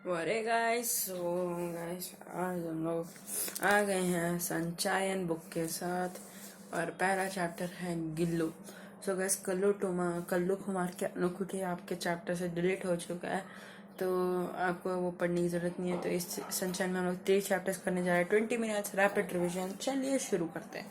अरे गाइस आज हम लोग आ गए हैं संचायन बुक के साथ और पहला चैप्टर है गिल्लू। सो गाइस कल्लू कुमार के अनुकुटी आपके चैप्टर से डिलीट हो चुका है, तो आपको वो पढ़ने की जरूरत नहीं है। तो इस संचायन में हम लोग 3 चैप्टर्स करने जा रहे हैं। 20 मिनट्स रैपिड रिविजन। चलिए शुरू करते हैं।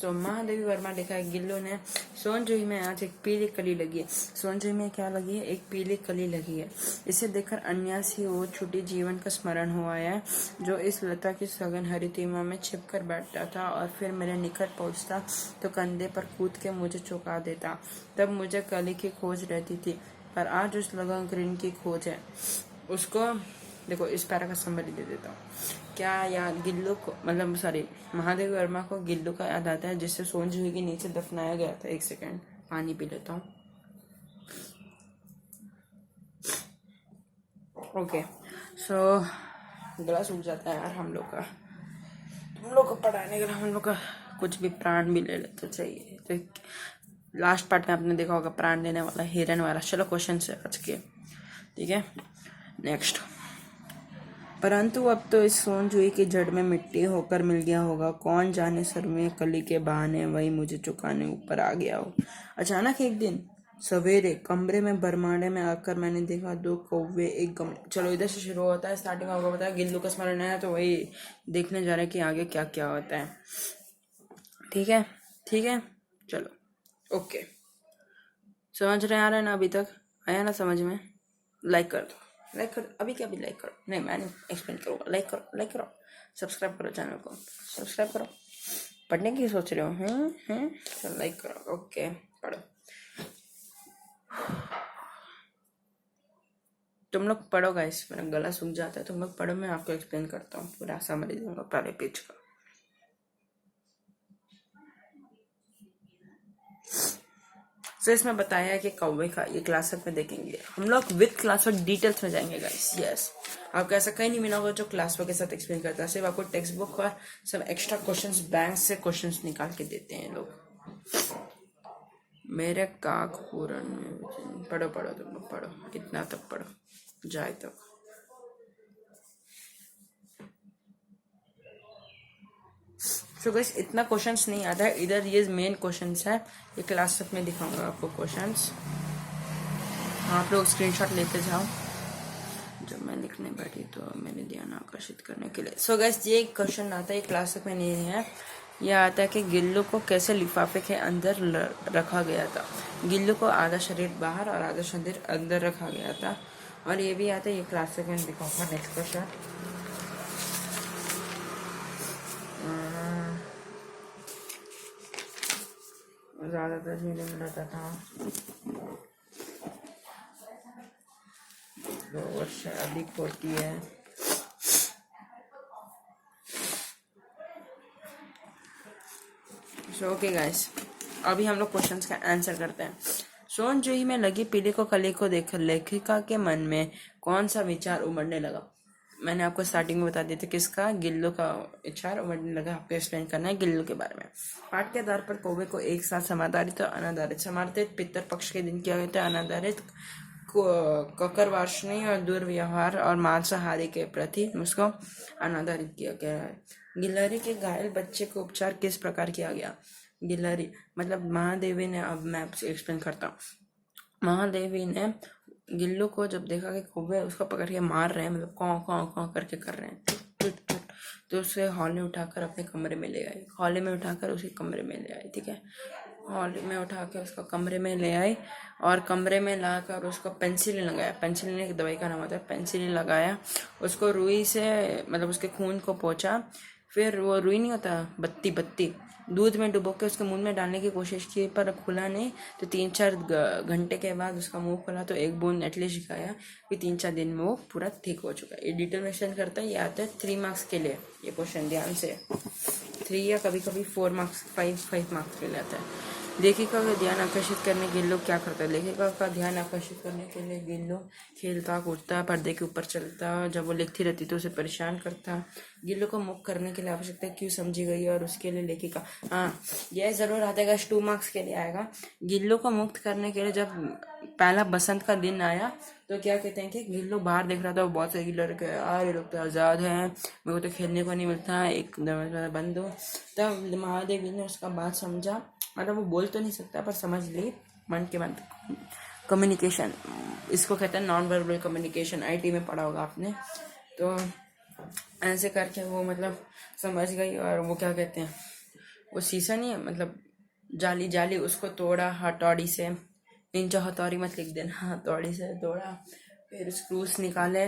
सो महादेवी वर्मा लिखा है गिल्लू ने। सोनजोई में आज एक पीली कली लगी है। सोनजोई में क्या लगी है? एक पीली कली लगी है। इसे देखकर अन्यासी वो छूटी जीवन का स्मरण हुआ है, जो इस लता की सघन हरितिमा में छिपकर बैठता था और फिर मेरे निकट पहुंचता तो कंधे पर कूद के मुझे चौंका देता। तब मुझे कली की खोज रहती थी, पर आज उस लगन ग्रीन की खोज है। उसको देखो, इस पैरा का समरी दे देता हूँ। क्या याद गिल्लू को, मतलब सॉरी, महादेवी वर्मा को गिल्लू का याद आता है जिससे सोनजोई के नीचे दफनाया गया था। एक सेकेंड पानी पी लेता हूँ। ओके, सो गला सूख जाता है यार हम लोग का। तुम लोग को पढ़ाने के लिए हम लोग का कुछ भी प्राण भी ले लेते चाहिए। तो लास्ट पार्ट में आपने देखा होगा प्राण लेने वाला हिरन वाला। चलो क्वेश्चन से आज के, ठीक है। नेक्स्ट। परंतु अब तो इस सोनजोई की जड़ में मिट्टी होकर मिल गया होगा। कौन जाने सर में कली के बहाने वही मुझे चुकाने ऊपर आ गया हो। अचानक एक दिन सवेरे कमरे में बरमाडे में आकर मैंने देखा 2 कौवे एक गमले। चलो इधर से शुरू होता है। स्टार्टिंग में आपको बताया गिल्लू का स्मरण है, तो वही देखने जा रहे हैं कि आगे क्या क्या होता है। ठीक है, ठीक है, चलो ओके। समझ रहे आ रहे हैं ना? अभी तक आया ना समझ में? लाइक कर दो, लाइक कर, अभी क्या भी लाइक करो। नहीं, मैं नहीं एक्सप्लेन करूँगा। लाइक करो, लाइक करो, सब्सक्राइब करो, चैनल को सब्सक्राइब करो। पढ़ने की सोच रहे हो? चलो लाइक करो। ओके, पढ़ो। तुम लोग पढ़ो गाइस, मेरा गला सूख जाता है। तुम लोग पढ़ो, मैं आपको एक्सप्लेन करता हूँ। पूरा समझ दूंगा पहले पेज का। तो इसमें बताया है कि कौवे का ये क्लास में देखेंगे हम लोग। विद क्लास वर्क डिटेल्स में जाएंगे गाइस। यस, आपको ऐसा कहीं नहीं मिला होगा जो क्लास वर्क के साथ एक्सप्लेन करता है। सिर्फ आपको टेक्स्ट बुक और सब एक्स्ट्रा क्वेश्चंस बैंक से क्वेश्चंस निकाल के देते हैं लोग। मेरे काक पूरन में पढ़ो पढ़ो, तुम लोग पढ़ो, इतना तक पढ़ो जाए तक। सो गाइस, इतना क्वेश्चंस नहीं आता है इधर। ये मेन क्वेश्चंस है। ये क्लास तक में दिखाऊंगा आपको क्वेश्चंस। आप लोग स्क्रीनशॉट लेते जाओ। जब मैं लिखने बैठी तो मेरे ध्यान आकर्षित करने के लिए। सो गाइस, ये क्वेश्चन आता है क्लास में नहीं है। यह आता है कि गिल्लू को कैसे लिफाफे के अंदर रखा गया था। गिल्लू को आधा शरीर बाहर और आधा शरीर अंदर रखा गया था। और ये भी आता है, ये क्लास में दिखाऊंगा। Next question. ज्यादातर चीजें रहता था 2 वर्ष से अधिक होती है। ओके गाइस, अभी हम लोग क्वेश्चंस का आंसर करते हैं। सोनजोई में लगी पीली को कली को देखकर लेखिका के मन में कौन सा विचार उमड़ने लगा? मैंने आपको स्टार्टिंग में बता दिया था किसका? गिल्लू का विचार उमड़ने लगा। आपको एक्सप्लेन करना है गिल्लू के बारे में। पाठ के आधार पर कौवे को एक साथ समाधारित और अनाधारित। समाधारित पितर पक्ष के दिन किया गया था। अनाधारित ककरवार्षणी और दुर्व्यवहार और मांसाहारी के प्रति उसको अनाधारित किया गया है। गिलहरी के घायल बच्चे को उपचार किस प्रकार किया गया? गिलहरी मतलब महादेवी ने, अब मैं आपसे एक्सप्लेन करता हूँ। महादेवी ने गिल्लू को जब देखा कि कौवे उसको पकड़ के मार रहे हैं, मतलब कौ कौ कौ करके कर रहे हैं, तो उसे हॉल उठाकर अपने कमरे में ले आई। हॉल में उठाकर उसे कमरे में ले आई, ठीक है। हॉल में उठा के उसको कमरे में ले आई और कमरे में लाकर उसको पेंसिलिन लगाया। पेंसिलिन एक दवाई का नाम होता है। पेंसिलिन लगाया, उसको रुई से मतलब उसके खून को पोंछा। फिर वो रुई नहीं होता, बत्ती बत्ती, दूध में डुबो के उसके मुंह में डालने की कोशिश की, पर खुला नहीं। तो 3-4 घंटे के बाद उसका मुंह खुला तो एक बूंद एटलीस्ट खाया। फिर 3-4 दिन में वो पूरा ठीक हो चुका है। ये डिटेल में एक्सप्लेन करता है। ये आता है 3 मार्क्स के लिए। ये क्वेश्चन ध्यान से 3 या कभी कभी 4 मार्क्स 5 मार्क्स के लिए आता है। लेखिका का ध्यान आकर्षित करने गिल्लू क्या करता है? लेखिका का ध्यान आकर्षित करने के लिए गिल्लू खेलता कूदता, पर्दे के ऊपर चलता। जब वो लिखती रहती तो उसे परेशान करता। गिल्लू को मुक्त करने के लिए आवश्यकता क्यों समझी गई और उसके लिए लेखिका, हाँ यह जरूर आएगा 2 मार्क्स के लिए आएगा। गिल्लू को मुक्त करने के लिए जब पहला बसंत का दिन आया तो क्या कहते हैं कि गिल्लू बाहर देख रहा था, वो बहुत से गिल्लू के यार ये लोग तो आज़ाद हैं, मेरे को तो खेलने को नहीं मिलता, एक दरवाजा बंद हो। तब महादेवी ने उसका बात समझा, मतलब वो बोल तो नहीं सकता पर समझ ली मन के मन। कम्युनिकेशन, इसको कहते हैं नॉन वर्बल कम्युनिकेशन, आईटी में पढ़ा होगा आपने। तो ऐसे करके वो मतलब समझ गई, और वो क्या कहते हैं, वो शीशा नहीं है मतलब जाली उसको तोड़ा हथौड़ी से, निंजा हथौड़ी मत लिख देना, हथौड़ी से तोड़ा, फिर स्क्रूस निकाले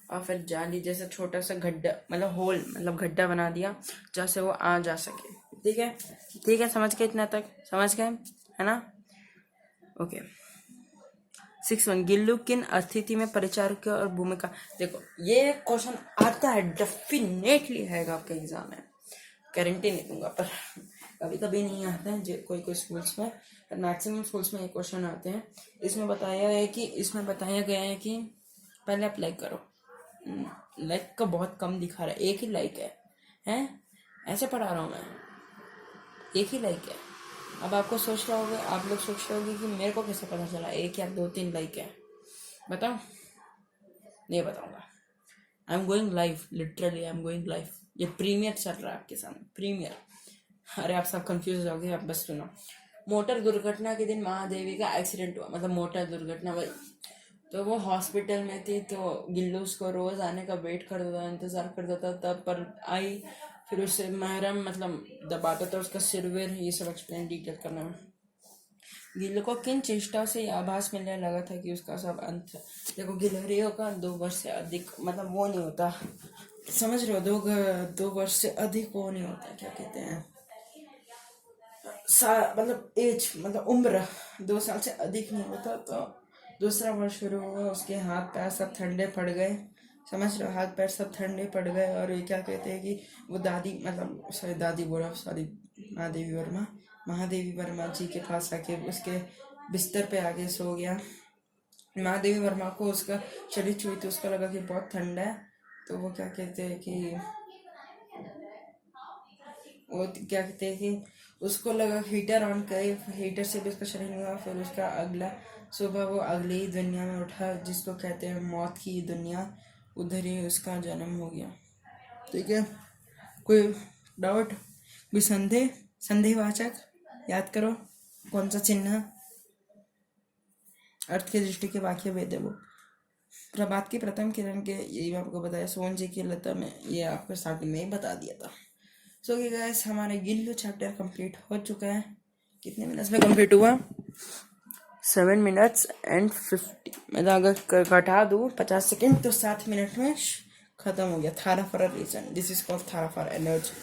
और फिर जाली जैसा छोटा सा गड्ढा मतलब होल मतलब गड्ढा बना दिया जहाँ से वो आ जा सके। ठीक है समझ गए, इतना तक समझ गए है ना? ओके। 6.1 गिल्लू किन स्थिति में परिचारक और भूमिका। देखो ये क्वेश्चन आता है, डेफिनेटली आएगा आपके एग्जाम में, गारंटी नहीं दूंगा, पर कभी कभी नहीं आता है कोई स्कूल्स में, पर मैक्सिमम स्कूल्स में ये क्वेश्चन आते हैं। इसमें बताया गया है कि पहले आप लाइक करो, लाइक का बहुत कम दिखा रहा है, एक ही लाइक है ऐसे पढ़ा रहा हूँ मैं, एक ही लाइक है। अब आप लोग सोच रहे होगे कि मेरे को कैसे पता चला 1 या 2-3 लाइक है, बताओ? नहीं बताऊंगा। आई am going live, literally I am going live, ये प्रीमियर चल रहा है आपके सामने, प्रीमियर। अरे आप सब कंफ्यूज हो गए, आप बस सुनो। मोटर दुर्घटना के दिन महादेवी का एक्सीडेंट हुआ, मतलब मोटर दुर्घटना भाई, तो वो हॉस्पिटल में थी, तो गिल्लू उसको रोज आने का वेट करता था, इंतजार करता था, तब पर आई, फिर उससे महरम मतलब दबाता था उसका सिरवेर, ये सब एक्सप्लेन डिटेल करना है। गिल्लू को किन चेष्टाओं से यह आभास मिलने लगा था कि उसका सब अंत है? देखो गिलहरियों का 2 वर्ष से अधिक मतलब वो नहीं होता, समझ रहे हो? 2 वर्ष से अधिक वो नहीं होता, क्या कहते हैं, मतलब एज मतलब उम्र 2 साल से अधिक नहीं होता। तो दूसरा वर्ष शुरू हुआ, उसके हाथ पैर सब ठंडे पड़ गए, समझ रहे हो? हाथ पैर सब ठंडे पड़ गए, और ये क्या कहते हैं कि वो महादेवी वर्मा जी के पास आके उसके बिस्तर पे आके सो गया। महादेवी वर्मा को उसका शरीर छुई तो उसका लगा कि बहुत ठंडा है, तो वो क्या कहते हैं कि उसको लगा हीटर ऑन करे, हीटर से भी उसका शरीर हुआ। फिर उसका अगला सुबह वो अगली दुनिया में उठा, जिसको कहते हैं मौत की दुनिया, उधर ही उसका जन्म हो गया। ठीक है, कोई डाउट, कोई संदेहवाचक? याद करो कौन सा चिन्ह, अर्थ की दृष्टि के वाक्य भेद है वो। प्रभात की प्रथम किरण के, यही मैं आपको बताया, सोन जी की लता में, ये आपको स्टार्टिंग में ही बता दिया था। सो गाइस हमारे गिल्लू चैप्टर कंप्लीट हो चुका है। कितने मिनट्स में कंप्लीट हुआ? 7 मिनट्स एंड 50। मैं अगर घटा दूँ 50 सेकेंड तो 7 मिनट में खत्म हो गया। थारा for a reason, this is called थारा फॉर एनर्जी।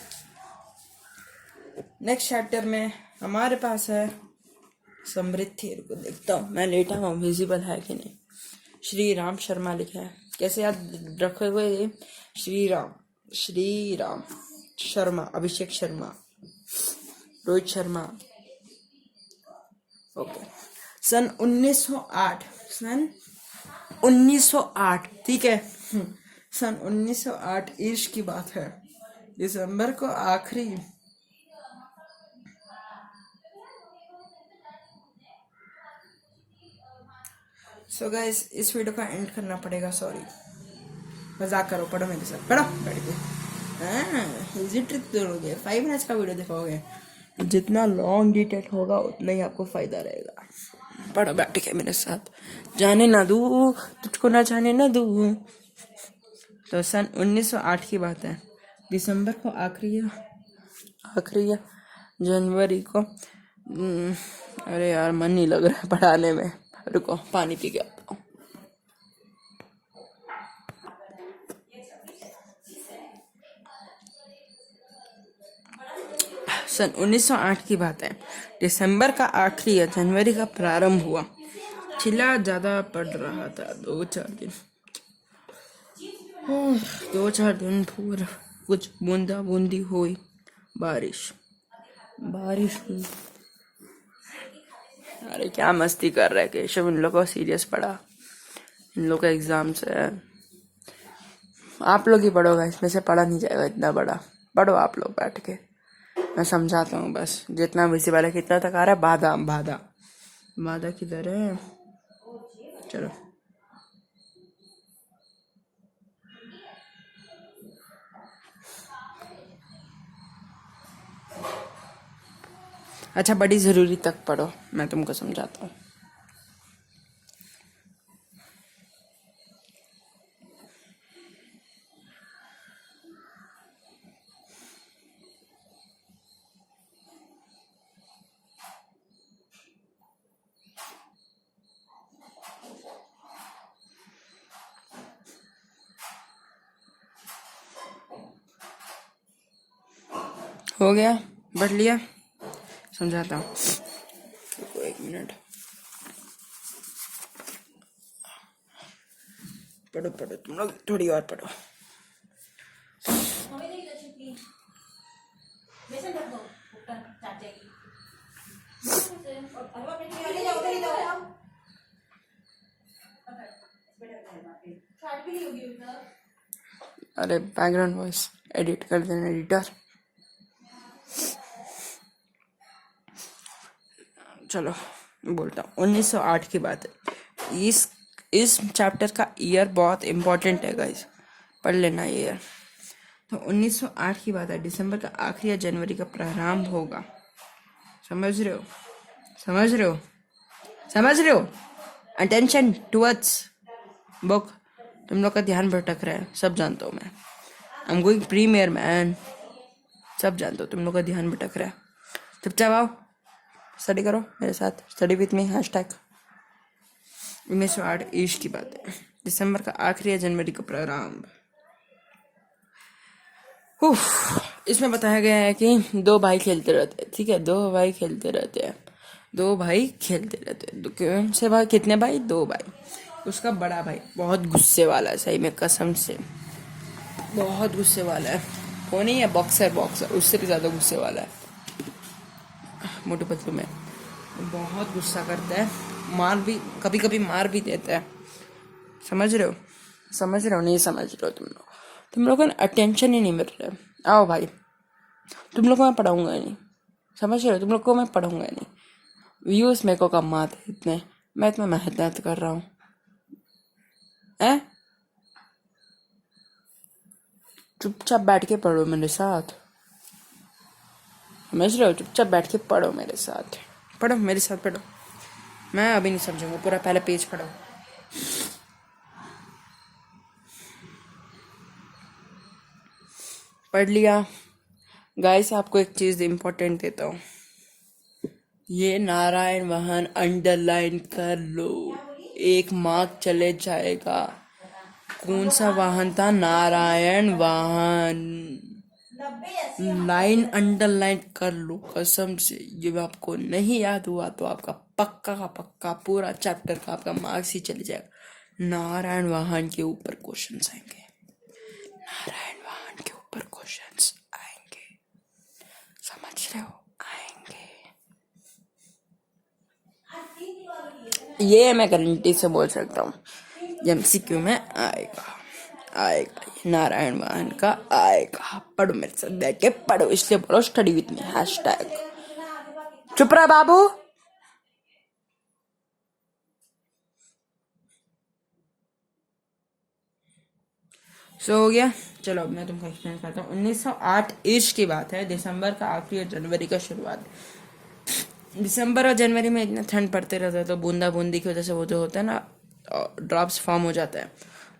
नेक्स्ट चैप्टर में हमारे पास है समृद्धि। को देखता हूँ मैं, लेटा हूँ, विजिबल है कि नहीं। श्री राम शर्मा लिखा है, कैसे याद रखे हुए? श्री राम शर्मा, अभिषेक शर्मा, रोहित शर्मा। ओके, सन 1908, ठीक है। सन 1908 ईर्ष की बात है। दिसंबर को आखिरी सो गाइस इस वीडियो का एंड करना पड़ेगा, सॉरी, मजाक करो, पढ़ो मेरे साथ, पढ़ो बैठ के। इजी ट्रिक दोगे, 5 मिनट्स का वीडियो दिखाओगे, जितना लॉन्ग डिटेल होगा उतना ही आपको फायदा रहेगा। पढ़ो बैठ के मेरे साथ, जाने ना दूँ तुझको, ना जाने ना दूँ। तो सन 1908 की बात है, दिसंबर को आखिरी या जनवरी को। अरे यार मन नहीं लग रहा है पढ़ाने में, रुको पानी पी के आता हूँ। सन 1908 की बात है, दिसंबर का आखिरी या जनवरी का प्रारंभ हुआ। छिला ज्यादा पड़ रहा था, 2-4 दिन पूर्व कुछ बूंदा बूंदी हुई, बारिश हुई। अरे क्या मस्ती कर रहा है केशव, इन लोगों को सीरियस पढ़ा, इन लोग का एग्जाम्स है। आप लोग ही पढ़ोगा, इसमें से पढ़ा नहीं जाएगा इतना बड़ा। पढ़ो आप लोग बैठ के, मैं समझाता हूँ बस, जितना विजिबल है। कितना तक आ रहा है? बाधा किधर है? चलो अच्छा, बड़ी ज़रूरी तक पढ़ो, मैं तुमको समझाता हूँ। हो गया, पढ़ लिया, समझाता हूँ। रुको 1 मिनट। पढ़ो पढ़ो, तुम लोग थोड़ी और पढ़ो। अरे बैकग्राउंड वॉइस एडिट कर देना एडिटर। चलो बोलता हूँ, 1908 की बात है। इस चैप्टर का ईयर बहुत इम्पोर्टेंट है गाइस, पढ़ लेना ईयर। तो 1908 की बात है, दिसंबर का आखिरी या जनवरी का प्रारंभ होगा। समझ रहे हो, समझ रहे हो, समझ रहे हो? Attention towards book. तुम लोग का ध्यान भटक रहा है, सब जानता हूँ मैं। I am going premier man, सब जानता हूँ तुम लोग का ध्यान भटक रहा है। चुपचाप आओ, स्टडी करो मेरे साथ, स्टडी विथ मी हैशटैग। 1908 ईश की बात है, दिसंबर का आखिरी या जनवरी का प्रारंभ। इसमें बताया गया है कि दो भाई खेलते रहते हैं, ठीक है, दो भाई खेलते रहते हैं, दो भाई खेलते रहते हैं। कौन से भाई, कितने भाई? दो भाई। उसका बड़ा भाई बहुत गुस्से वाला है, सही में कसम से बहुत गुस्से वाला है। वो नहीं है बॉक्सर, बॉक्सर उससे भी ज़्यादा गुस्से वाला है, मोटू पतलू में। बहुत गुस्सा करता है, मार भी कभी कभी मार भी देता है। समझ रहे हो, समझ रहे हो? नहीं समझ रहे हो तुम लोगों को अटेंशन ही नहीं मिल रहा है। आओ भाई, तुम लोग को मैं पढ़ाऊंगा ही नहीं, समझ रहे हो? तुम लोग को मैं पढ़ाऊंगा ही नहीं। व्यूज मेरे को कम आते इतने, मैं इतना मेहनत कर रहा हूँ। चुपचाप बैठ के पढ़ो मेरे साथ, समझ रहे हो? चुपचाप बैठ के पढ़ो मेरे साथ, पढ़ो मेरे साथ पढ़ो। मैं अभी नहीं समझूंगा, पूरा पहले पेज पढ़ो। पढ़ लिया गाइस? आपको एक चीज इंपॉर्टेंट देता हूँ, ये नारायण वाहन अंडरलाइन कर लो, एक मार्क चले जाएगा। कौन सा वाहन था? नारायण वाहन। लाइन अंडरलाइन कर लो कसम से। ये आपको नहीं याद हुआ तो आपका पक्का का पक्का पूरा चैप्टर का आपका मार्क्स ही चले जाएगा। नारायण वाहन के ऊपर क्वेश्चंस आएंगे, नारायण वाहन के ऊपर क्वेश्चंस आएंगे, समझ रहे हो? आएंगे, ये मैं गारंटी से बोल सकता हूँ, एमसीक्यू में आएगा, आएगा, नारायण वाहन का आएगा। पढ़ो मेरे साथ बैठ के पढ़ो, इसलिए पढ़ो स्टडी विथ मी हैशटैग। चुप रहा बाबू। हो गया? चलो अब मैं तुमको एक्सप्लेन करता हूँ। 1908 ईश की बात है, दिसंबर का आखिरी और जनवरी का शुरुआत। दिसंबर और जनवरी में इतना ठंड पड़ते रहता है, तो बूंदा बूंदी की वजह से वो जो होता है ना, ड्रॉप्स फॉर्म हो जाता है,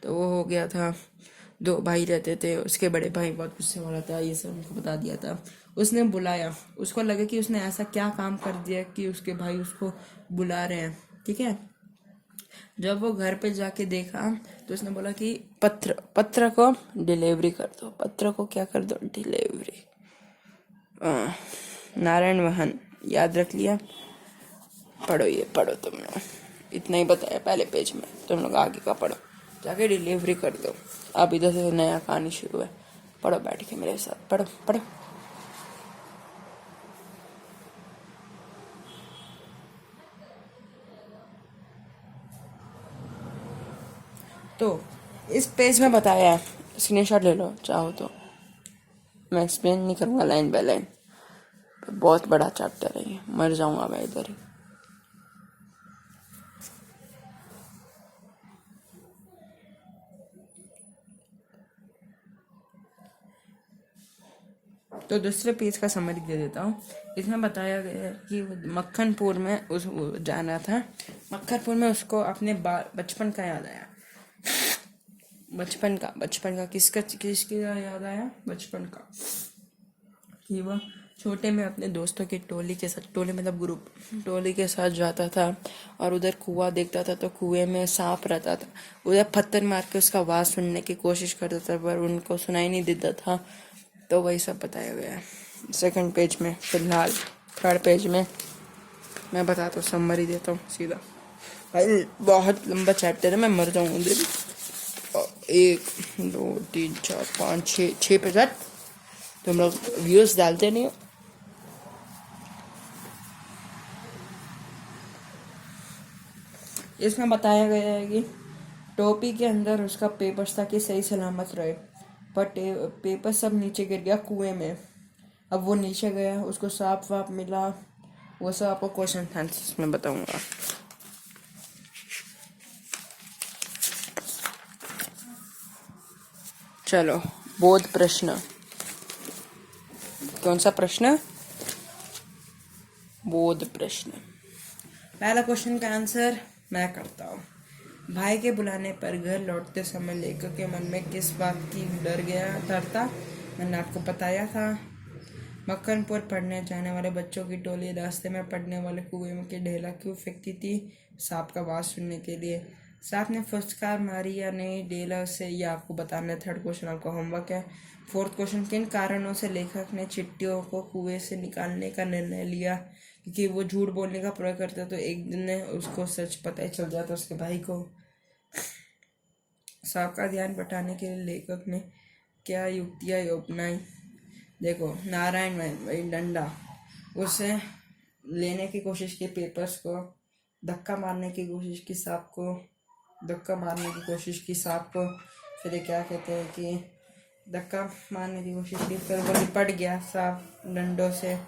तो वो हो गया था। दो भाई रहते थे, उसके बड़े भाई बहुत गुस्से वाला था, ये सब उनको बता दिया था। उसने बुलाया, उसको लगा कि उसने ऐसा क्या काम कर दिया कि उसके भाई उसको बुला रहे हैं, ठीक है। जब वो घर पे जाके देखा तो उसने बोला कि पत्र को डिलीवरी कर दो, पत्र को क्या कर दो? डिलीवरी। नारायण वाहन याद रख लिया? पढ़ो, ये पढ़ो, तुम लोग इतना ही बताया पहले पेज में, तुम लोग आगे का पढ़ो, जाके डिलीवरी कर दो। अब इधर से नया कहानी शुरू है, पढ़ो बैठ के मेरे साथ, पढ़ो पढ़ो। तो इस पेज में बताया है, स्क्रीनशॉट ले लो चाहो तो, मैं एक्सप्लेन नहीं करूँगा लाइन बाय लाइन, बहुत बड़ा चैप्टर है ये, मर जाऊंगा मैं इधर ही। तो दूसरे पेज का समरी दे देता हूँ। इसमें बताया गया है कि मक्खनपुर में वो जाना था। मक्खनपुर में उसको अपने बचपन का याद आया। बचपन का किसका याद आया? बचपन का, कि वह छोटे में अपने दोस्तों की टोली मतलब ग्रुप टोली के साथ जाता था और उधर कुआं देखता था तो कुएं में सांप रहता था। उधर पत्थर मार के उसका आवाज़ सुनने की कोशिश करता था पर उनको सुनाई नहीं देता था। तो वही सब बताया गया है सेकंड पेज में। फिलहाल थर्ड पेज में मैं बताता हूँ, समरी देता हूँ सीधा। भाई बहुत लंबा चैप्टर है, मैं मर जाऊँगी। 1 2 3 4 5 6 पेज। तुम लोग व्यूज डालते नहीं हो। इसमें बताया गया है कि टोपी के अंदर उसका पेपर्स था कि सही सलामत रहे, पर पेपर सब नीचे गिर गया कुएं में। अब वो नीचे गया, उसको सांप वाप मिला, वो सब आपको क्वेश्चन आंसर्स में बताऊंगा। चलो, बोध प्रश्न। कौन सा प्रश्न? बोध प्रश्न। पहला क्वेश्चन का आंसर मैं करता हूँ। भाई के बुलाने पर घर लौटते समय लेखक के मन में किस बात की डर था? मैंने आपको बताया था। मक्खनपुर पढ़ने जाने वाले बच्चों की टोली रास्ते में पड़ने वाले कुएं के ढेला क्यों फेंकती थी? सांप का आवाज सुनने के लिए। सांप ने फुसकार मारी या नहीं ढेला से, यह आपको बताना है। थर्ड क्वेश्चन आपका होमवर्क है। फोर्थ क्वेश्चन, किन कारणों से लेखक ने चिट्ठियों को कुएं से निकालने का निर्णय लिया? क्योंकि वो झूठ बोलने का प्रयोग करता तो एक दिन उसको सच पता ही चल जाता उसके भाई को। सांप का ध्यान बटाने के लिए लेखक ने क्या युक्तियाँ अपनाई? देखो, नारायण भाई डंडा, उसे लेने की कोशिश की, पेपर्स को धक्का मारने की कोशिश की, सांप को धक्का मारने की कोशिश की, सांप को। फिर ये क्या कहते हैं कि धक्का मारने की कोशिश की, फिर वो निपट गया सांप डंडों से।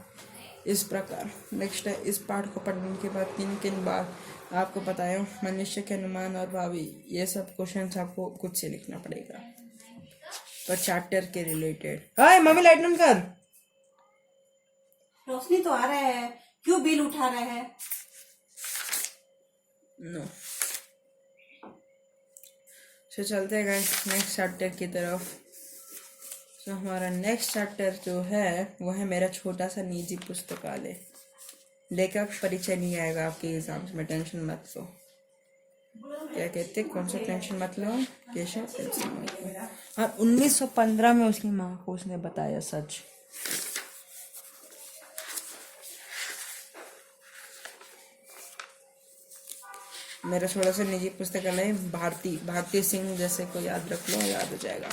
इस प्रकार नेक्स्ट है, इस पाठ को पढ़ने के बाद किन किन बात आपको बताया? मनुष्य के अनुमान और भावी, ये सब क्वेश्चन आपको खुद से लिखना पड़ेगा पर चैप्टर के related. Hi mummy, light on कर। रोशनी तो आ रहा है, क्यों बिल उठा रहे हैं? नो। तो चलते हैं नेक्स्ट चैप्टर की तरफ। तो हमारा नेक्स्ट चैप्टर जो है वो है मेरा छोटा सा निजी पुस्तकालय। लेखक परिचय नहीं आएगा आपके एग्जाम्स में, टेंशन मत लो। क्या कहते, कौन सा टेंशन मत लो केशव, टेंशन मत लो। और 1915 में उसकी माँ को उसने बताया सच। मेरा छोटा सा निजी पुस्तकालय भारती सिंह जैसे को याद रख लो, याद हो जाएगा।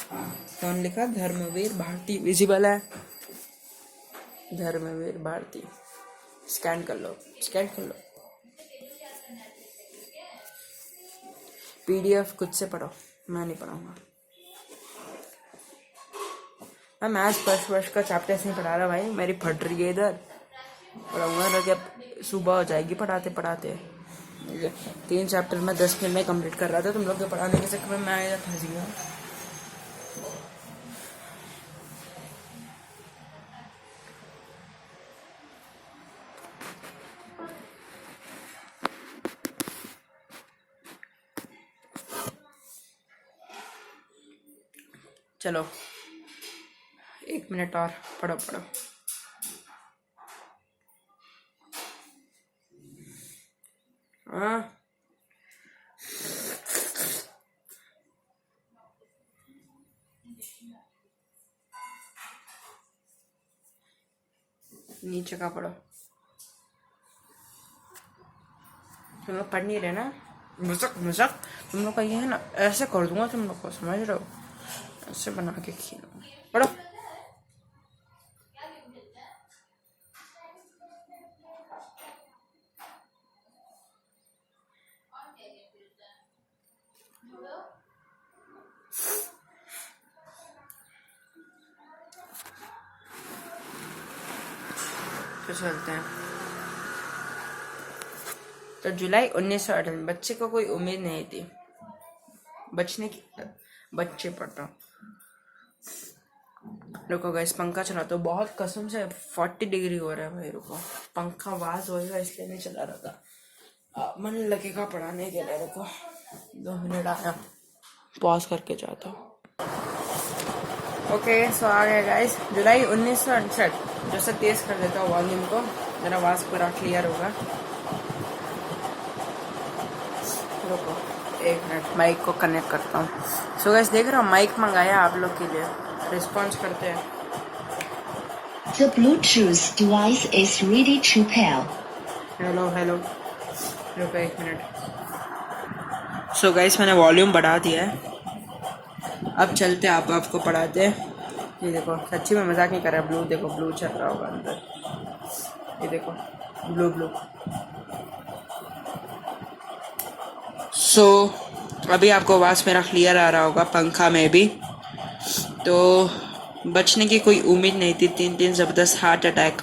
कौन लिखा? धर्मवीर भारती। विजिबल है? धर्मवीर भारती। स्कैन कर लो। PDF खुद से पढ़ो, मैं नहीं पढ़ाऊंगा। मैं मैथ्स फर्स्ट वर्ष का चैप्टर नहीं पढ़ा रहा भाई, मेरी फट रही है इधर। पढ़ाऊंगा ना, जब सुबह हो जाएगी पढ़ाते पढ़ाते। 3 चैप्टर में 10 मिनट में कंप्लीट कर रहा था, तुम लोग के पढ़ाने के चक्कर में मैं इधर फंस गया। चलो 1 मिनट और पढ़ो। हाँ, नीचे का पढ़ो। तुम लोग पढ़ नहीं रहे ना? मजाक तुम लोग का ये है ना, ऐसे कर दूंगा तुम लोग को, समझ रहे हो? ऐसे बना के खींचूंगा। पढ़ो। तो चलते हैं। तो जुलाई 1958, बच्चे को कोई उम्मीद नहीं थी बचने की। बच्चे पढ़ता रुको गाइस, पंखा चला तो बहुत कसम से 40 डिग्री हो रहा है भाई। रुको, पंखा आवाज होएगा इसलिए नहीं चला रहा था। मन लगेगा पढ़ाने के लिए। रुको 2 मिनट, आया पॉज करके जाता हूँ। ओके सो आ गया गाइस, जुलाई 1968। जैसे तेज कर देता हूँ वॉल्यूम को, मेरा आवाज पूरा क्लियर होगा। रुको 1 मिनट, माइक को कनेक्ट करता हूँ। सो गाइस देख रहा हूँ, माइक मंगाया आप लोग के लिए, रिस्पॉन्स करते हैं। The Bluetooth device is ready to pair. Hello hello, रुको 1 मिनट। सो गाइस मैंने वॉल्यूम बढ़ा दिया है। अब चलते आप आपको पढ़ाते हैं। ये देखो, सच्ची में मजाक नहीं कर रहा, ब्लू देखो, ब्लू चल रहा होगा अंदर। ये देखो ब्लू ब्लू। सो अभी आपको आवाज़ मेरा क्लियर आ रहा होगा, पंखा में भी। तो बचने की कोई उम्मीद नहीं थी। 3 ज़बरदस्त हार्ट अटैक,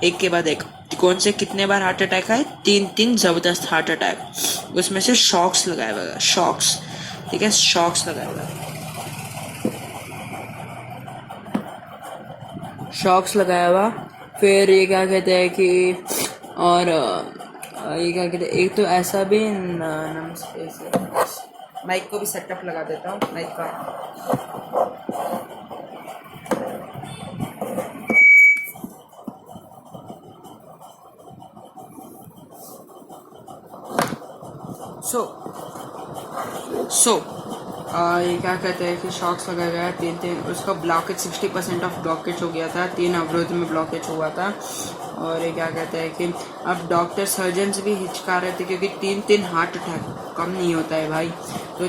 एक के बाद एक। कौन से कितने बार हार्ट अटैक आए? 3 ज़बरदस्त हार्ट अटैक। उसमें से शॉक्स लगाया हुआ, शॉक्स, ठीक है, शॉक्स लगाया हुआ, शॉक्स लगाया हुआ। फिर ये क्या कहते हैं कि, और ये क्या कहते हैं, एक तो ऐसा भी नमस्ते से माइक को भी सेटअप लगा देता हूँ, माइक का। सो ये क्या कहते हैं कि शॉक्स लगाया गया 3 उसका ब्लॉकेज 60% ऑफ ब्लॉकेज हो गया था। 3 अवरोध में ब्लॉकेज हुआ था। और ये क्या कहते हैं कि अब डॉक्टर सर्जन्स भी हिचका रहे थे, क्योंकि 3 हार्ट अटैक कम नहीं होता है भाई। तो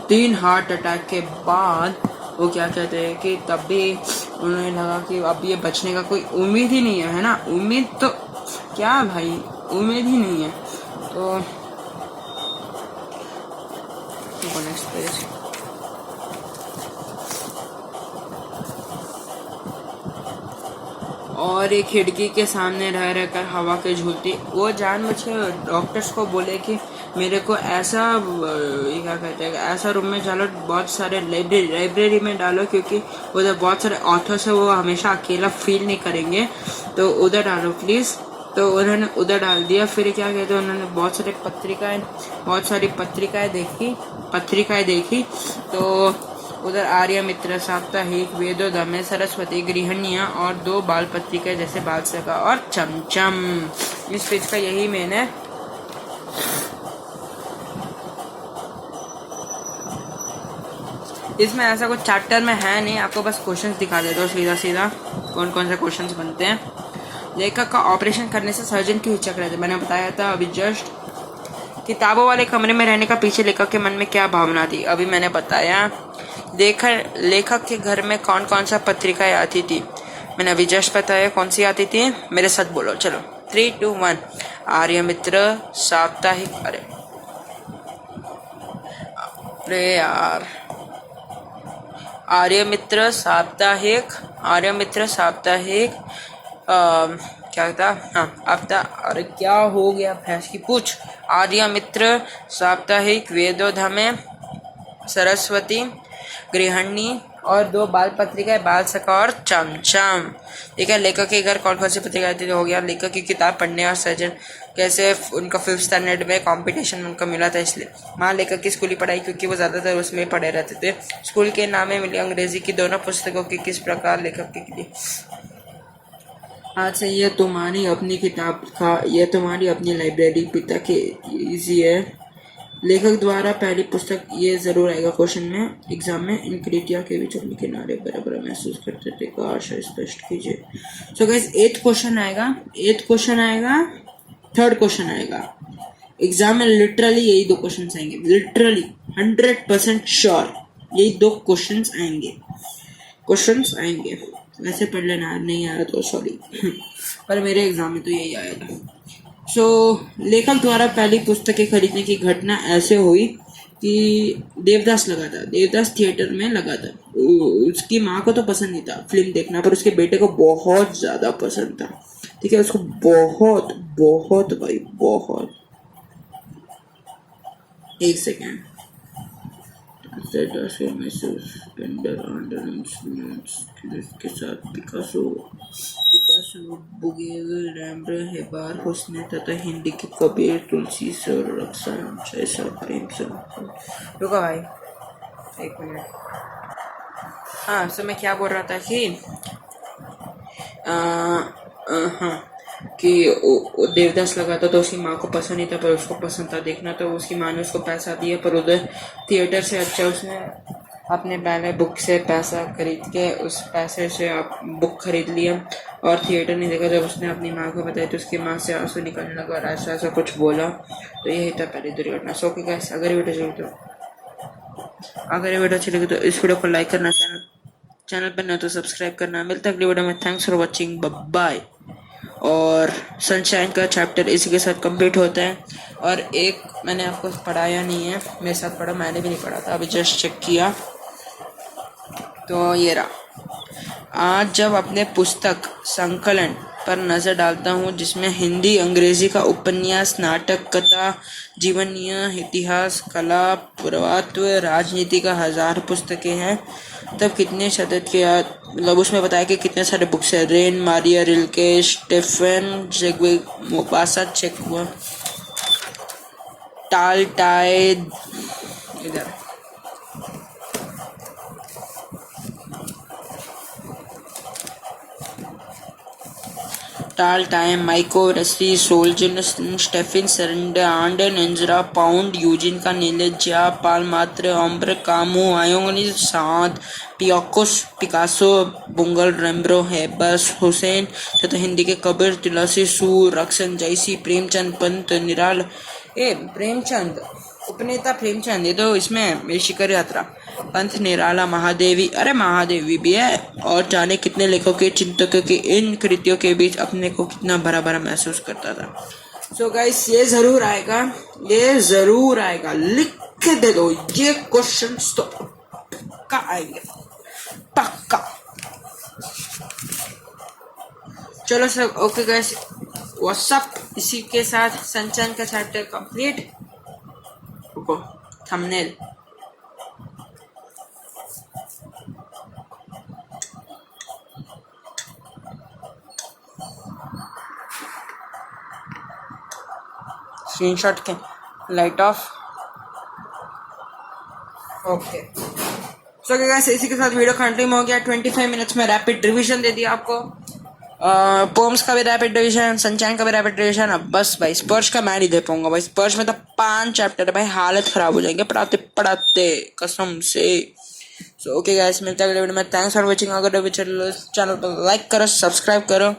3 हार्ट अटैक के बाद वो क्या कहते हैं कि तब भी उन्हें लगा कि अब ये बचने का कोई उम्मीद ही नहीं है ना। उम्मीद तो क्या भाई, उम्मीद ही नहीं है। तो नेक्स्ट पेज। और एक खिड़की के सामने रह रहकर हवा के झूलती, वो जानबूझ के डॉक्टर्स को बोले कि मेरे को ऐसा क्या कहते हैं, ऐसा रूम में डालो, बहुत सारे लाइब्रेरी में डालो, क्योंकि उधर बहुत सारे ऑथर्स है, वो हमेशा अकेला फील नहीं करेंगे, तो उधर डालो प्लीज़। तो उन्होंने उधर डाल दिया। फिर क्या कहते हैं, उन्होंने बहुत सारी पत्रिकाएं देखी। तो उधर आर्य मित्र, साप्ताहिक, वेदोदमे, सरस्वती, गृहणियाँ और 2 बाल पत्रिकाएं जैसे बाल सखा और चमचम। इस पेज का यही मेन है। इसमें ऐसा कुछ चैप्टर में है नहीं, आपको बस क्वेश्चंस दिखा देता हूँ सीधा सीधा कौन कौन से क्वेश्चंस बनते हैं। लेखक का ऑपरेशन करने से सर्जन क्यों हिचक रहे थे, मैंने बताया था अभी जस्ट। किताबों वाले कमरे में रहने का पीछे लेखक के मन में क्या भावना थी, अभी मैंने बताया। लेखक के घर में कौन कौन सा पत्रिकाएं आती थी, मैंने अभी जस्ट बताया कौन सी आती थी। मेरे साथ बोलो, चलो 3, 2, 1। आर्य मित्र, साप्ताहिक, अरे यार, आर्य मित्र साप्ताहिक, क्या था, हाँ अब था। अरे क्या हो गया भैंस की पूछ। आर्य मित्र, साप्ताहिक, वेदोधमे, सरस्वती, गृहिणी और 2 बाल पत्रिकाएं, बाल सखा और चमचम। ठीक है, लेखक के घर कौन कौन सी पत्रिकाएं थी, हो गया। लेखक की किताब पढ़ने और सर्जन कैसे उनका 5th स्टैंडर्ड में कंपटीशन उनको मिला था, इसलिए। वहाँ लेखक की स्कूली पढ़ाई, क्योंकि वो ज़्यादातर उसमें पढ़े रहते थे। स्कूल के नाम में मिली अंग्रेजी की दोनों पुस्तकों की किस प्रकार लेखक की थी। आज से यह तुम्हारी अपनी किताब का, यह तुम्हारी अपनी लाइब्रेरी, पिता के इजी है। लेखक द्वारा पहली पुस्तक, ये जरूर आएगा क्वेश्चन में, एग्जाम में। इन कृतियों के विचार के किनारे बराबर महसूस करते थे, काश स्पष्ट कीजिए। सो गाइस 8th क्वेश्चन आएगा, 3rd क्वेश्चन आएगा एग्जाम में। लिटरली यही 2 क्वेश्चन आएंगे, लिटरली 100% श्योर यही 2 क्वेश्चन आएंगे। वैसे पढ़ लेना, नहीं आया तो सॉरी पर मेरे एग्जाम में तो यही आया था। सो लेखक द्वारा पहली पुस्तकें खरीदने की घटना ऐसे हुई कि देवदास थिएटर में लगा था। उसकी माँ को तो पसंद नहीं था फिल्म देखना, पर उसके बेटे को बहुत ज़्यादा पसंद था। ठीक है, उसको बहुत भाई बहुत। 1 सेकेंड, से महसूस टेंडर अंडर इंस्ट्रूमेंट्स के साथ पिकासो बुगेल रैम्ब्रो हेबार हुस्ने तथा हिंदी के कबीर तुलसी सर रक्सम जैसा प्रेम संग। रुको भाई 1 मिनट। हाँ, तो मैं क्या बोल रहा था कि हाँ कि वो देवदास लगा था तो उसकी माँ को पसंद नहीं था, पर उसको पसंद था देखना, तो उसकी माँ ने उसको पैसा दिया, पर उधर थिएटर से अच्छा उसने अपने पहले बुक से पैसा खरीद के उस पैसे से आप बुक खरीद लिया और थिएटर नहीं देखा। जब उसने अपनी माँ को बताया तो उसकी माँ से आंसू निकलने लगा और ऐसा ऐसा कुछ बोला। तो यही था पहली दुर्घटना। सो ओके गाइस, अगर ये वीडियो अच्छी लगी तो इस वीडियो को लाइक करना, चैनल पर न तो सब्सक्राइब करना। मिलता है अगली वीडियो में। Thanks for watching, bye. और सनशाइन का चैप्टर इसी के साथ कंप्लीट होता है। और एक मैंने आपको पढ़ाया नहीं है, मेरे साथ पढ़ा, मैंने भी नहीं पढ़ा था, अभी जस्ट चेक किया तो ये रहा। आज जब अपने पुस्तक संकलन पर नज़र डालता हूँ जिसमें हिंदी अंग्रेजी का उपन्यास, नाटक, कथा, जीवनीय, इतिहास, कला, पुरातत्व, राजनीति का 1000 पुस्तकें हैं, तब कितने शतक के मतलब उसमें बताया कि कितने सारे बुक्स है। Rainer, Maria Rilke, Stefan Zweig, Maupassant Chekhov, Tolstoy, इधर टाल टाइम, माइको रस्सी, Solzhenitsyn, Stephen Spender, Auden, Ezra Pound, Eugene का नीलेजा, पाल मात्र, अम्बर कामू, आयोनी साद, पियाकोस, पिकासो, बुंगल, रेम्ब्रो, हेबस, हुसैन तथा हिंदी के कबीर, तुलसी सूर, रक्सन जैसी, प्रेमचंद, पंत, निराल, प्रेमचंद, उपनेता प्रेमचंद, ये तो इसमें मेरी शिखर यात्रा, पंथ, निराला, महादेवी, अरे महादेवी भी है। और जाने कितने लेखकों के चिंतकों के इन कृतियों के बीच अपने को कितना भरा भरा महसूस करता था। सो गाइस, ये जरूर आएगा, लिख के दे दो, ये क्वेश्चंस तो पक्का आएंगे, पक्का। चलो सर, ओके गाइस, व्हाट्सअप। इसी के साथ संचान का चैप्टर कंप्लीट। रुको, थंबनेल स्क्रीनशॉट के light of. Okay, so guys, इसी के साथ वीडियो कंटिन्यू हो गया। 25 मिनट्स में रैपिड रिवीजन दे दिया आपको, पोम्स का भी रैपिड रिवीजन, सनशाइन का भी रैपिड रिवीजन। अब बस भाई स्पर्श का मैं नहीं दे पाऊंगा भाई, स्पर्श में तो 5 चैप्टर है भाई, हालत खराब हो जाएंगे पढ़ाते पढ़ाते कसम से। सो ओके गाइस, मिलते हैं अगले वीडियो में। Thanks for watching. अगर चैनल पर लाइक करो, सब्सक्राइब करो।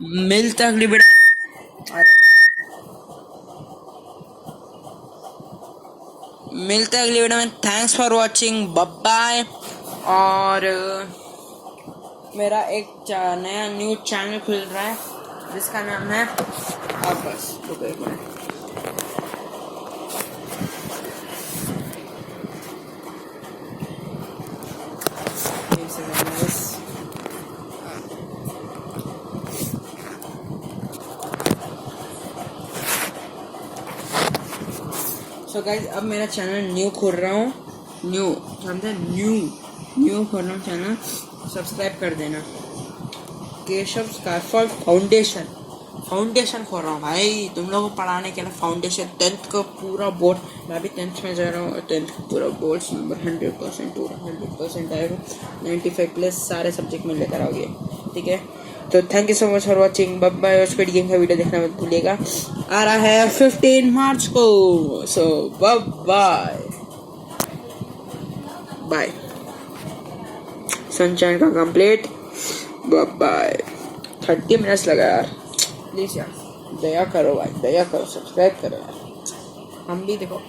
मिलते हैं अगली वीडियो में। मिलते हैं अगली वीडियो में। Thanks for watching, bye. और मेरा एक नया न्यू चैनल खुल रहा है जिसका नाम है, अब बस रुको एक मिनट, सो गाइस, अब मेरा चैनल न्यू खोल रहा हूँ, न्यू खोल रहा हूँ चैनल, सब्सक्राइब कर देना। केशव स्काईफॉल फाउंडेशन खोल रहा हूँ भाई, तुम लोगों को पढ़ाने के लिए फाउंडेशन। 10th का पूरा बोर्ड, मैं भी 10th में जा रहा हूँ, 10th का पूरा बोर्ड नंबर 100% आएगा, 95 प्लस सारे सब्जेक्ट में लेकर आओगे, ठीक है। तो thank you so much for watching, bye bye. और स्पीड गेम का वीडियो देखना मत भूलिएगा, आ रहा है 15 मार्च को। So bye bye. सनशाइन का कंप्लीट, बाय। 30 मिनट्स लगा यार, प्लीज यार दया करो भाई, दया करो, सब्सक्राइब करो यार। हम भी देखो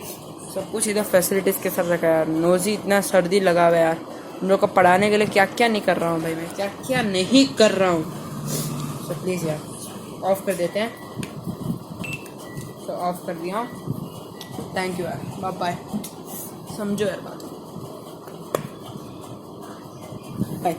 सब कुछ इधर फैसिलिटीज के साथ रखा है यार, नोजी इतना सर्दी लगा हुआ है यार। उन लोग को पढ़ाने के लिए क्या क्या नहीं कर रहा हूँ भाई, मैं क्या क्या नहीं कर रहा हूँ। तो प्लीज़ यार ऑफ कर देते हैं। तो ऑफ कर दिया, थैंक यू यार, बाय बाय। समझो यार बात, बाय।